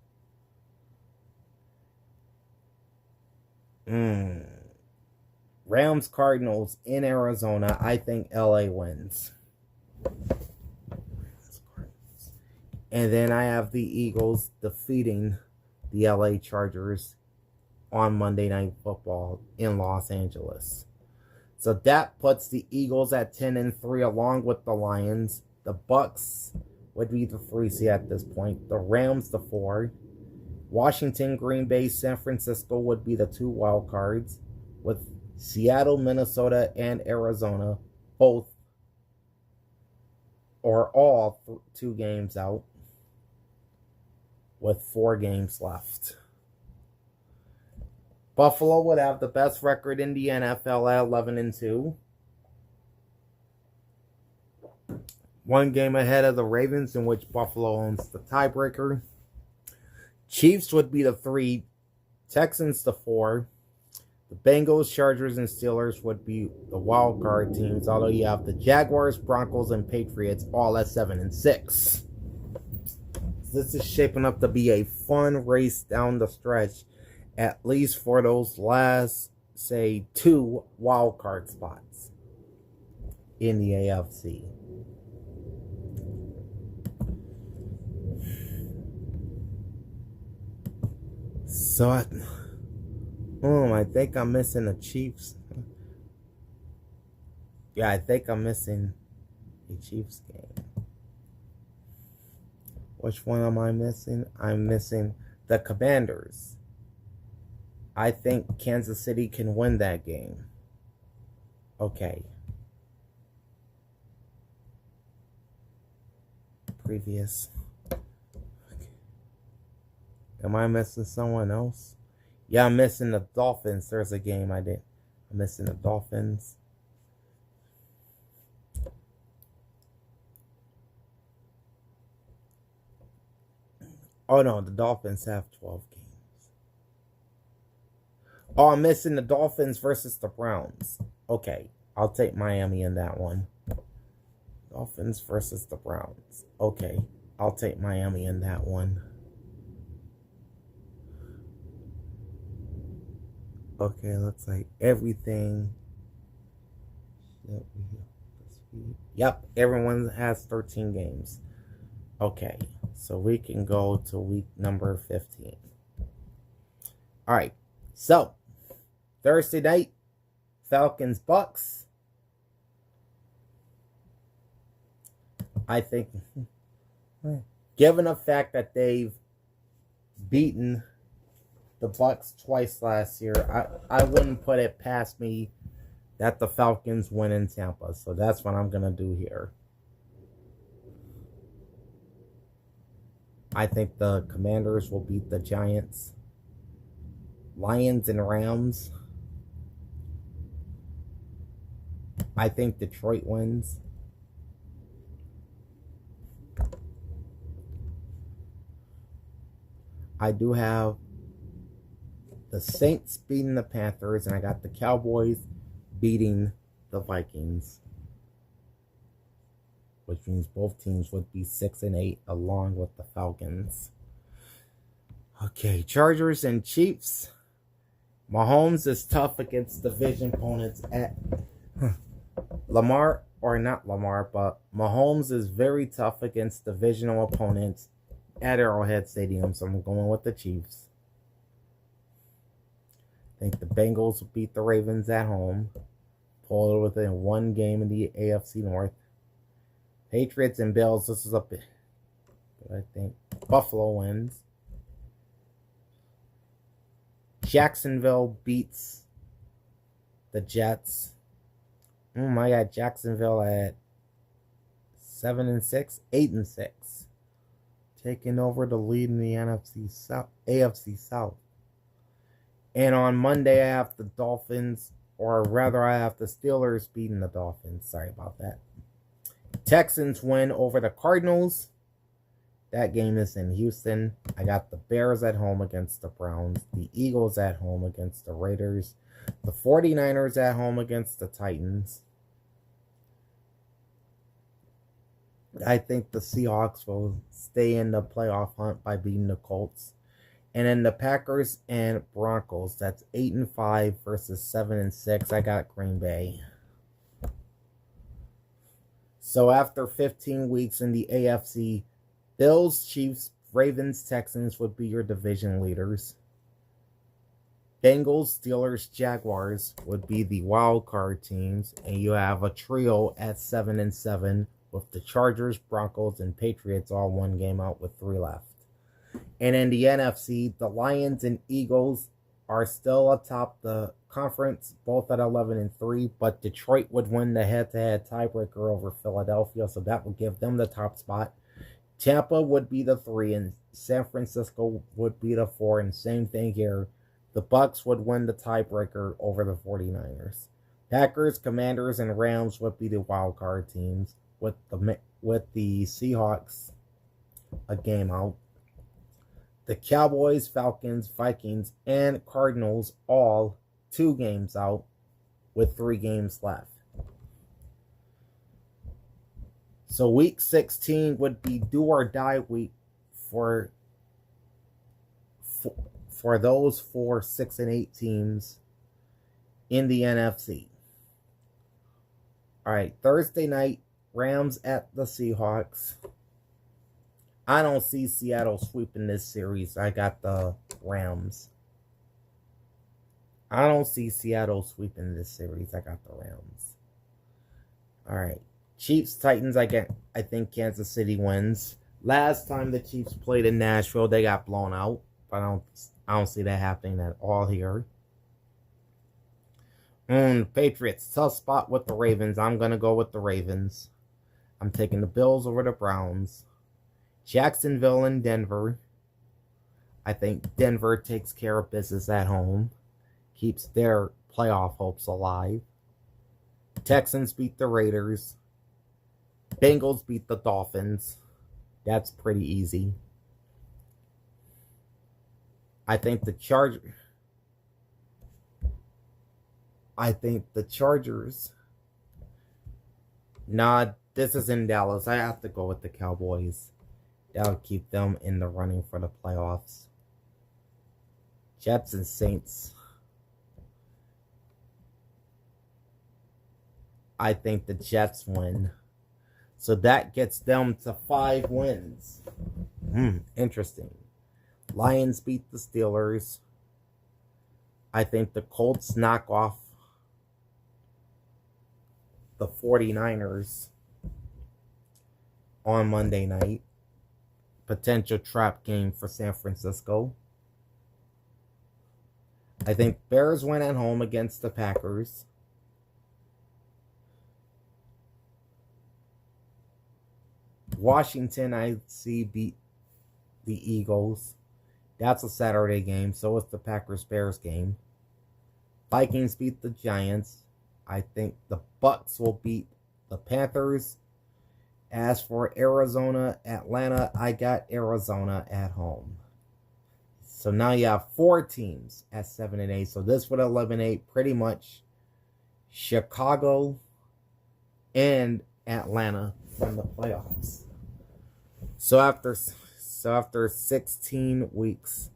Rams, Cardinals in Arizona. I think LA wins. And then I have the Eagles defeating the LA Chargers on Monday Night Football in Los Angeles. So that puts the Eagles at 10-3 along with the Lions. The Bucks would be the 3 seed at this point. The Rams the 4. Washington, Green Bay, San Francisco would be the 2 wild cards, with Seattle, Minnesota, and Arizona both or all 2 games out, with 4 games left. Buffalo would have the best record in the NFL at 11-2. 1 game ahead of the Ravens, in which Buffalo owns the tiebreaker. Chiefs would be the 3. Texans the 4. The Bengals, Chargers, and Steelers would be the wild card teams, although you have the Jaguars, Broncos, and Patriots all at 7-6. This is shaping up to be a fun race down the stretch, at least for those last, say, 2 wild card spots in the AFC. So, I think I'm missing the Chiefs. Yeah, I think I'm missing a Chiefs game. Which one am I missing? I'm missing the Commanders. I think Kansas City can win that game. Okay. Previous. Okay. Am I missing someone else? Yeah, I'm missing the Dolphins. There's a game I did. I'm missing the Dolphins. Oh no, the Dolphins have 12 games. Oh, I'm missing the Dolphins versus the Browns. Okay, I'll take Miami in that one. Dolphins versus the Browns. Okay, I'll take Miami in that one. Okay, looks like everything. Yep, everyone has 13 games. Okay, so we can go to week number 15. All right, so Thursday night, Falcons Bucks. I think, given the fact that they've beaten the Bucks twice last year, I wouldn't put it past me that the Falcons win in Tampa. So that's what I'm going to do here. I think the Commanders will beat the Giants. Lions and Rams. I think Detroit wins. I do have the Saints beating the Panthers, and I got the Cowboys beating the Vikings, which means both teams would be 6-8 along with the Falcons. Okay, Chargers and Chiefs. Mahomes is tough against division opponents at Lamar, or not Lamar, but Mahomes is very tough against divisional opponents at Arrowhead Stadium, so I'm going with the Chiefs. I think the Bengals will beat the Ravens at home. Pull it within one game in the AFC North. Patriots and Bills, this is a bit, but I think Buffalo wins. Jacksonville beats the Jets. Oh my God, Jacksonville at 7-6, 8-6. Taking over the lead in the AFC South. And on Monday, I have the Dolphins, or rather, I have the Steelers beating the Dolphins. Sorry about that. Texans win over the Cardinals. That game is in Houston. I got the Bears at home against the Browns. The Eagles at home against the Raiders. The 49ers at home against the Titans. I think the Seahawks will stay in the playoff hunt by beating the Colts. And then the Packers and Broncos, that's 8-5 versus 7-6. I got Green Bay. So after 15 weeks in the AFC, Bills, Chiefs, Ravens, Texans would be your division leaders. Bengals, Steelers, Jaguars would be the wild card teams. And you have a trio at 7-7 with the Chargers, Broncos, and Patriots all one game out with 3 left. And in the NFC, the Lions and Eagles are still atop the conference, both at 11-3, but Detroit would win the head-to-head tiebreaker over Philadelphia, so that would give them the top spot. Tampa would be the 3, and San Francisco would be the 4, and same thing here. The Bucks would win the tiebreaker over the 49ers. Packers, Commanders, and Rams would be the wild card teams, with the Seahawks a game out. The Cowboys, Falcons, Vikings, and Cardinals all 2 games out with 3 games left. So week 16 would be do or die week for those 4 6-8 teams in the NFC. All right, Thursday night, Rams at the Seahawks. I don't see Seattle sweeping this series. I got the Rams. I don't see Seattle sweeping this series. I got the Rams. All right. Chiefs, Titans, I think Kansas City wins. Last time the Chiefs played in Nashville, they got blown out. But I don't see that happening at all here. Patriots, tough spot with the Ravens. I'm going to go with the Ravens. I'm taking the Bills over the Browns. Jacksonville and Denver. I think Denver takes care of business at home. Keeps their playoff hopes alive. Texans beat the Raiders. Bengals beat the Dolphins. That's pretty easy. I think the Chargers... I think the Chargers. Nah, this is in Dallas. I have to go with the Cowboys. That'll keep them in the running for the playoffs. Jets and Saints. I think the Jets win. So that gets them to 5 wins. Interesting. Lions beat the Steelers. I think the Colts knock off the 49ers on Monday night. Potential trap game for San Francisco. I think Bears win at home against the Packers. Washington, I see, beat the Eagles. That's a Saturday game. So is the Packers-Bears game. Vikings beat the Giants. I think the Bucks will beat the Panthers. As for Arizona, Atlanta, I got Arizona at home. So now you have 4 teams at 7-8. So this would eliminate pretty much Chicago and Atlanta from the playoffs. So after 16 weeks,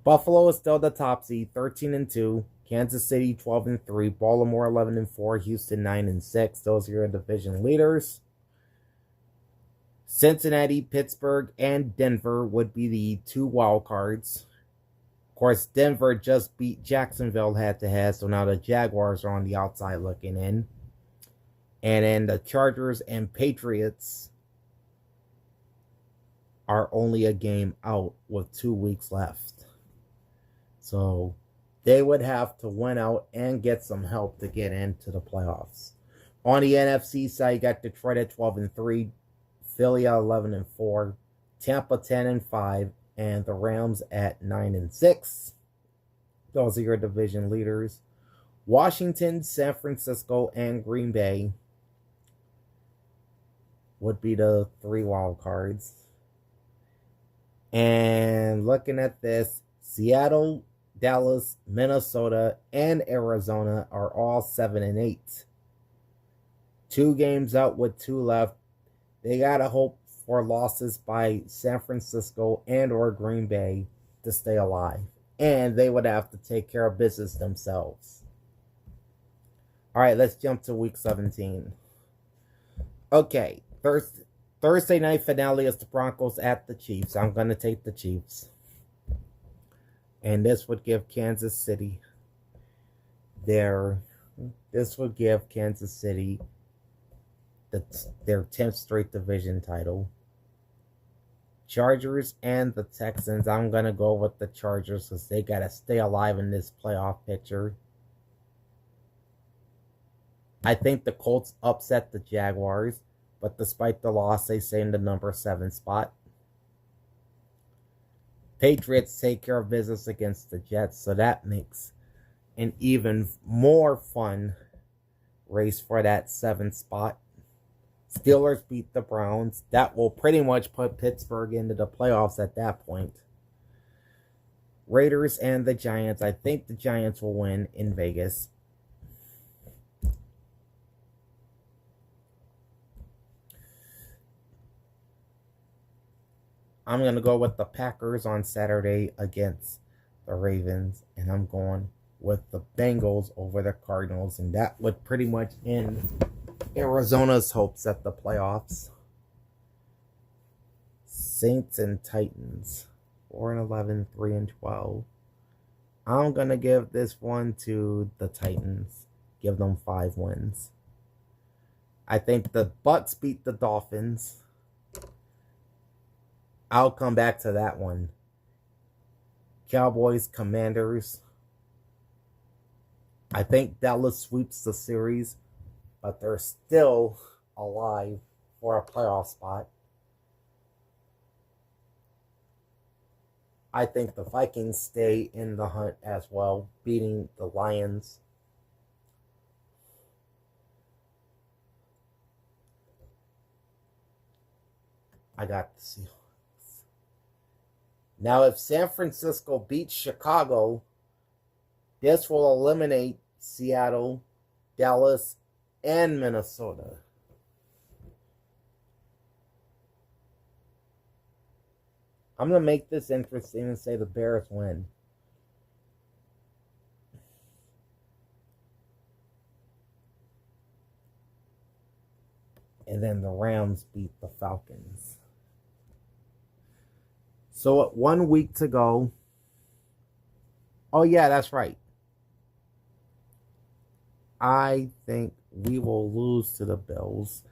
Buffalo is still the top seed, 13-2. Kansas City 12-3. Baltimore 11-4. Houston 9-6. Those are your division leaders. Cincinnati, Pittsburgh, and Denver would be the 2 wild cards. Of course, Denver just beat Jacksonville head-to-head, so now the Jaguars are on the outside looking in. And then the Chargers and Patriots are only a game out with 2 weeks left. So they would have to win out and get some help to get into the playoffs. On the NFC side, you got Detroit at 12-3. Philly at 11-4, Tampa 10-5, and the Rams at 9-6. Those are your division leaders. Washington, San Francisco, and Green Bay would be the 3 wild cards. And looking at this, Seattle, Dallas, Minnesota, and Arizona are all 7-8. 2 games out with 2 left. They got to hope for losses by San Francisco and or Green Bay to stay alive. And they would have to take care of business themselves. All right, let's jump to week 17. Okay, Thursday night finale is the Broncos at the Chiefs. I'm going to take the Chiefs. And this would give Kansas City their 10th straight division title. Chargers and the Texans. I'm going to go with the Chargers because they got to stay alive in this playoff picture. I think the Colts upset the Jaguars, but despite the loss, they stay in the number 7 spot. Patriots take care of business against the Jets, so that makes an even more fun race for that 7th spot. Steelers beat the Browns. That will pretty much put Pittsburgh into the playoffs at that point. Raiders and the Giants. I think the Giants will win in Vegas. I'm going to go with the Packers on Saturday against the Ravens. And I'm going with the Bengals over the Cardinals. And that would pretty much end Arizona's hopes at the playoffs. Saints and Titans. 4-11, 3-12. I'm going to give this one to the Titans. Give them 5 wins. I think the Bucks beat the Dolphins. I'll come back to that one. Cowboys, Commanders. I think Dallas sweeps the series, but they're still alive for a playoff spot. I think the Vikings stay in the hunt as well, beating the Lions. I got the Seahawks. Now, if San Francisco beats Chicago, this will eliminate Seattle, Dallas, and Minnesota. I'm going to make this interesting and say the Bears win. And then the Rams beat the Falcons. So at 1 week to go. Oh, yeah, that's right. I think we will lose to the Bills.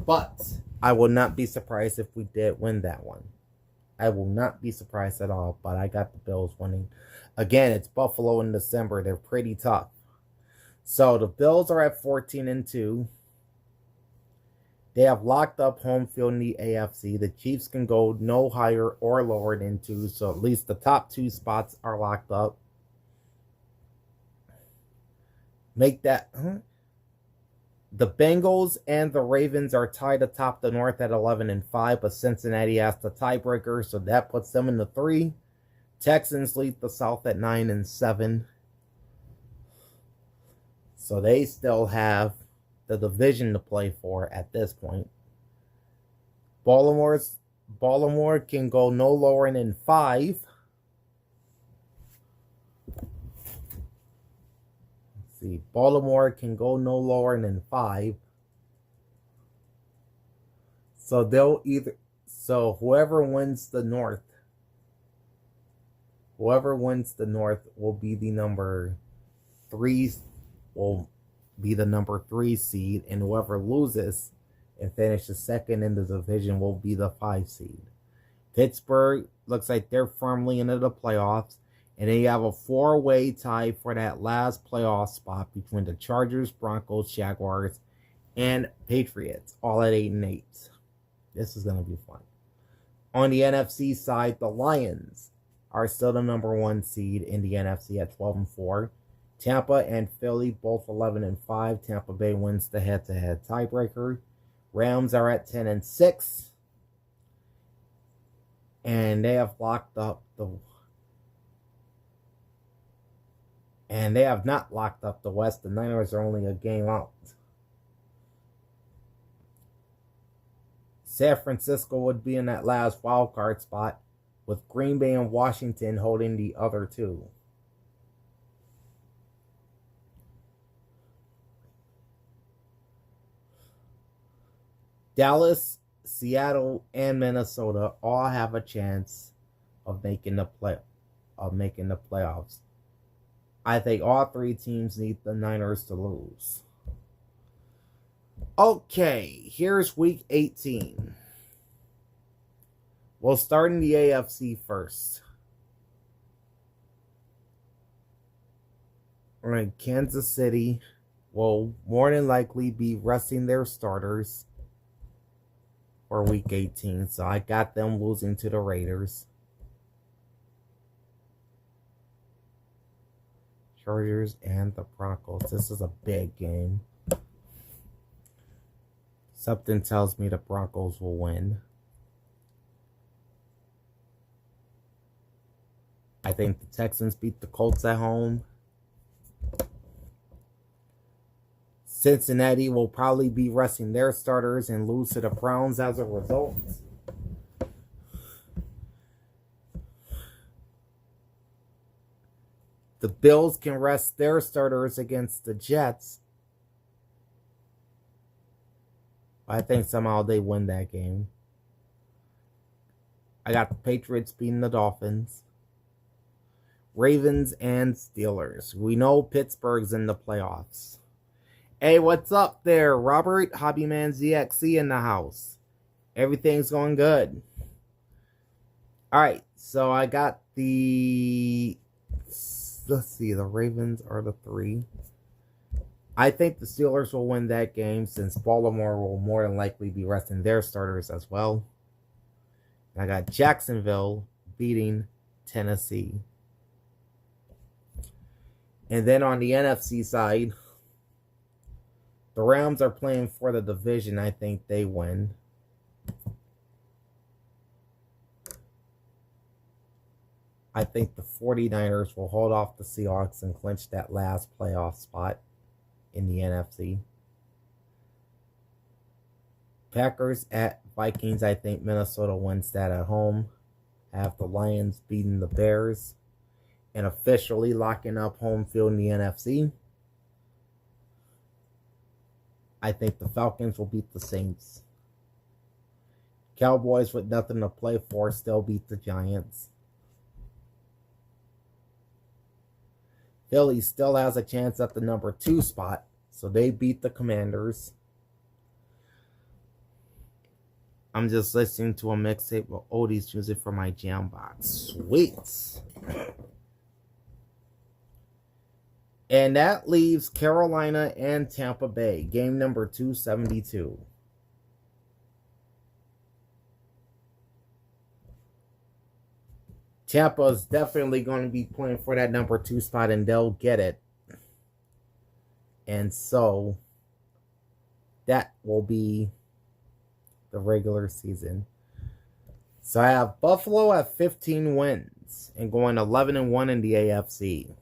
But I will not be surprised if we did win that one. I will not be surprised at all, but I got the Bills winning. Again, it's Buffalo in December. They're pretty tough. So the Bills are at 14-2. They have locked up home field in the AFC. The Chiefs can go no higher or lower than 2, so at least the top 2 spots are locked up. Make that... The Bengals and the Ravens are tied atop the North at 11-5, but Cincinnati has the tiebreaker, so that puts them in the 3. Texans lead the South at 9-7. So they still have the division to play for at this point. Baltimore can go no lower than 5. Let's see. Baltimore can go no lower than 5. So whoever wins the North will be the number 3 seed, and whoever loses and finishes second in the division will be the 5 seed. Pittsburgh looks like they're firmly into the playoffs, and they have a 4-way tie for that last playoff spot between the Chargers, Broncos, Jaguars, and Patriots, all at 8-8. This is going to be fun. On the NFC side, the Lions are still the number 1 seed in the NFC at 12-4. Tampa and Philly both 11-5. Tampa Bay wins the head-to-head tiebreaker. Rams are at 10-6. And they have locked up they have not locked up the West. The Niners are only a game out. San Francisco would be in that last wild card spot, with Green Bay and Washington holding the other 2. Dallas, Seattle, and Minnesota all have a chance of making the playoffs. I think all 3 teams need the Niners to lose. Okay, here's week 18. We'll start in the AFC first. All right, Kansas City will more than likely be resting their starters for week 18, so I got them losing to the Raiders. Chargers and the Broncos. This is a big game. Something tells me the Broncos will win. I think the Texans beat the Colts at home. Cincinnati will probably be resting their starters and lose to the Browns as a result. The Bills can rest their starters against the Jets. I think somehow they win that game. I got the Patriots beating the Dolphins. Ravens and Steelers. We know Pittsburgh's in the playoffs. Hey, what's up there? Robert, Hobbyman ZXC in the house. Everything's going good. Alright, so I got the... Let's see, the Ravens are the 3. I think the Steelers will win that game since Baltimore will more than likely be resting their starters as well. I got Jacksonville beating Tennessee. And then on the NFC side, the Rams are playing for the division. I think they win. I think the 49ers will hold off the Seahawks and clinch that last playoff spot in the NFC. Packers at Vikings. I think Minnesota wins that at home. I have the Lions beating the Bears and officially locking up home field in the NFC. I think the Falcons will beat the Saints. Cowboys with nothing to play for still beat the Giants. Philly still has a chance at the number 2 spot, so they beat the Commanders. I'm just listening to a mixtape with oldies music for my jam box. Sweet. And that leaves Carolina and Tampa Bay. Game number 272. Tampa is definitely going to be playing for that number 2 spot, and they'll get it. And so, that will be the regular season. So I have Buffalo at 15 wins and going 11-1 in the AFC.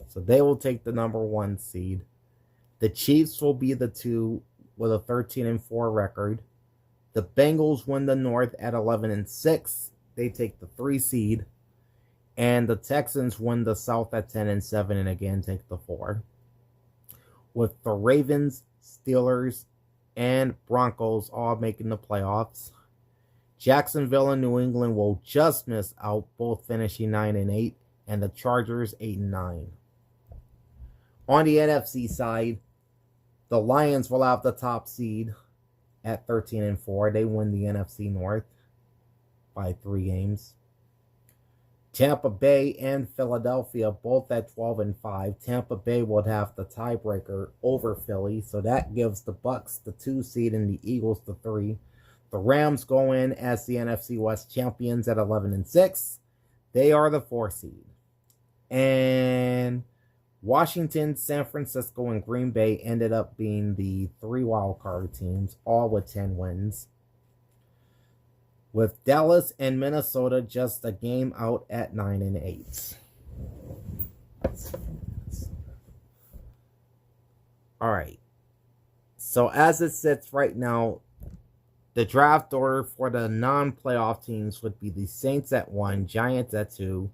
So they will take the number 1 seed. The Chiefs will be the 2 with a 13-4 record. The Bengals win the North at 11-6. They take the 3 seed. And the Texans win the South at 10-7 and again take the 4. With the Ravens, Steelers, and Broncos all making the playoffs. Jacksonville and New England will just miss out, both finishing 9-8, and the Chargers 8-9. On the NFC side, the Lions will have the top seed at 13-4. They win the NFC North by 3 games. Tampa Bay and Philadelphia both at 12-5. Tampa Bay would have the tiebreaker over Philly, so that gives the Bucks the 2 seed and the Eagles the 3. The Rams go in as the NFC West champions at 11-6. They are the 4 seed. And Washington, San Francisco, and Green Bay ended up being the 3 wildcard teams, all with 10 wins. With Dallas and Minnesota just a game out at 9-8. All right. So as it sits right now, the draft order for the non-playoff teams would be the Saints at 1, Giants at 2,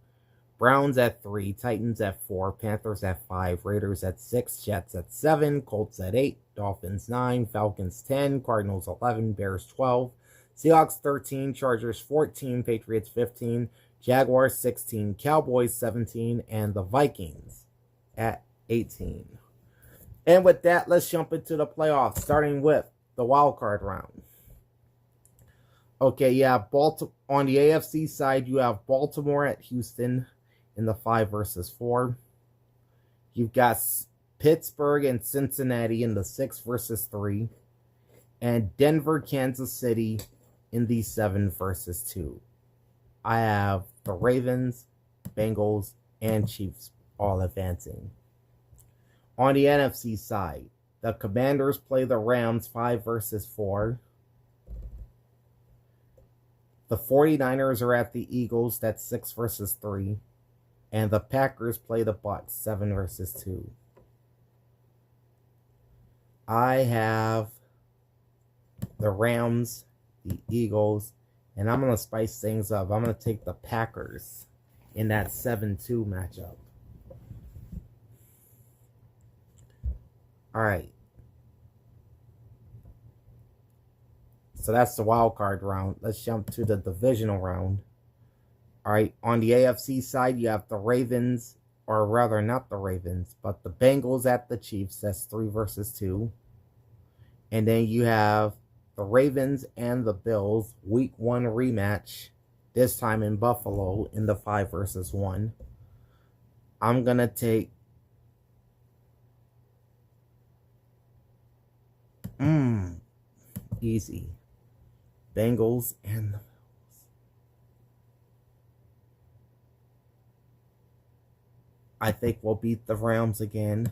Browns at 3, Titans at 4, Panthers at 5, Raiders at 6, Jets at 7, Colts at 8, Dolphins 9, Falcons 10, Cardinals 11, Bears 12, Seahawks 13, Chargers 14, Patriots 15, Jaguars 16, Cowboys 17, and the Vikings at 18. And with that, let's jump into the playoffs, starting with the wild card round. Okay, yeah, on the AFC side, you have Baltimore at Houston in the 5-4. You've got Pittsburgh and Cincinnati in the 6-3. And Denver, Kansas City in the 7-2. I have the Ravens, Bengals, and Chiefs all advancing. On the NFC side, the Commanders play the Rams 5-4. The 49ers are at the Eagles, that's 6-3. And the Packers play the Bucks 7-2. I have the Rams, the Eagles, and I'm going to spice things up. I'm going to take the Packers in that 7-2 matchup. All right. So that's the wild card round. Let's jump to the divisional round. All right. On the AFC side, you have the Ravens, or rather not the Ravens, but the Bengals at the Chiefs. That's 3-2. And then you have the Ravens and the Bills, Week 1 rematch, this time in Buffalo in the 5-1. I'm going to take easy. Bengals and the Bills. I think we'll beat the Rams again.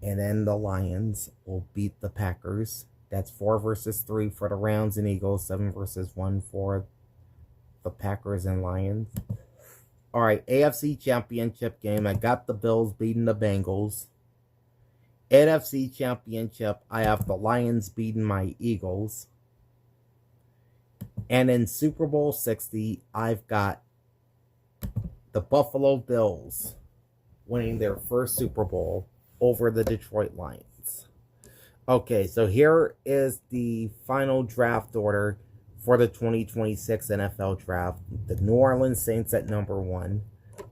And then the Lions will beat the Packers. That's 4-3 for the Rams and Eagles, 7-1 for the Packers and Lions. Alright, AFC Championship game. I got the Bills beating the Bengals. NFC Championship, I have the Lions beating my Eagles. And in Super Bowl 60, I've got the Buffalo Bills winning their first Super Bowl over the Detroit Lions. Okay, so here is the final draft order for the 2026 NFL Draft. The New Orleans Saints at number 1,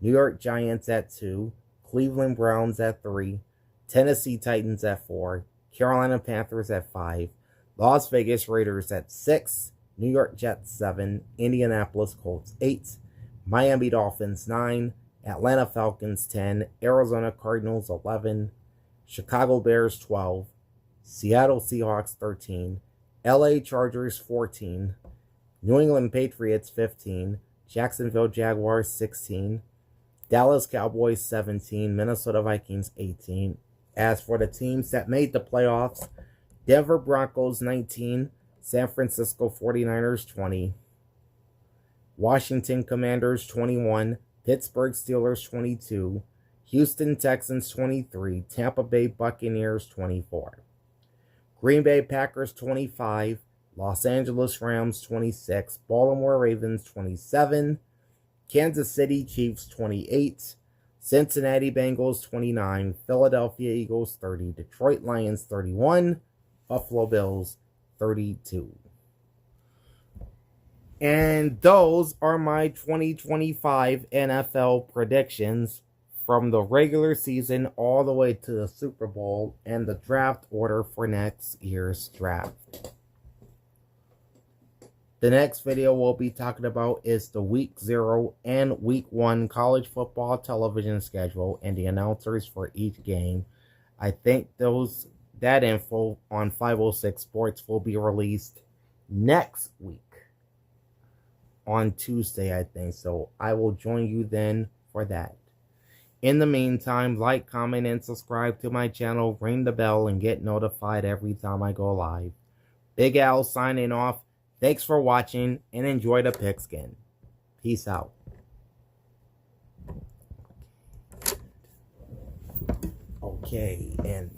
New York Giants at 2, Cleveland Browns at 3, Tennessee Titans at 4, Carolina Panthers at 5, Las Vegas Raiders at 6, New York Jets 7, Indianapolis Colts 8, Miami Dolphins 9, Atlanta Falcons 10, Arizona Cardinals 11, Chicago Bears 12, Seattle Seahawks 13, LA Chargers 14, New England Patriots 15, Jacksonville Jaguars 16, Dallas Cowboys 17, Minnesota Vikings 18. As for the teams that made the playoffs, Denver Broncos 19, San Francisco 49ers 20, Washington Commanders 21, Pittsburgh Steelers 22, Houston Texans 23, Tampa Bay Buccaneers 24, Green Bay Packers 25, Los Angeles Rams 26, Baltimore Ravens 27, Kansas City Chiefs 28, Cincinnati Bengals 29, Philadelphia Eagles 30, Detroit Lions 31, Buffalo Bills 32. And those are my 2025 NFL predictions from the regular season all the way to the Super Bowl and the draft order for next year's draft. The next video we'll be talking about is the Week 0 and Week 1 college football television schedule and the announcers for each game. I think that info on 506 Sports will be released next week on Tuesday, I think. So I will join you then for that. In the meantime, like, comment, and subscribe to my channel, ring the bell, and get notified every time I go live. Big Al signing off. Thanks for watching, and enjoy the pigskin. Peace out. Okay, and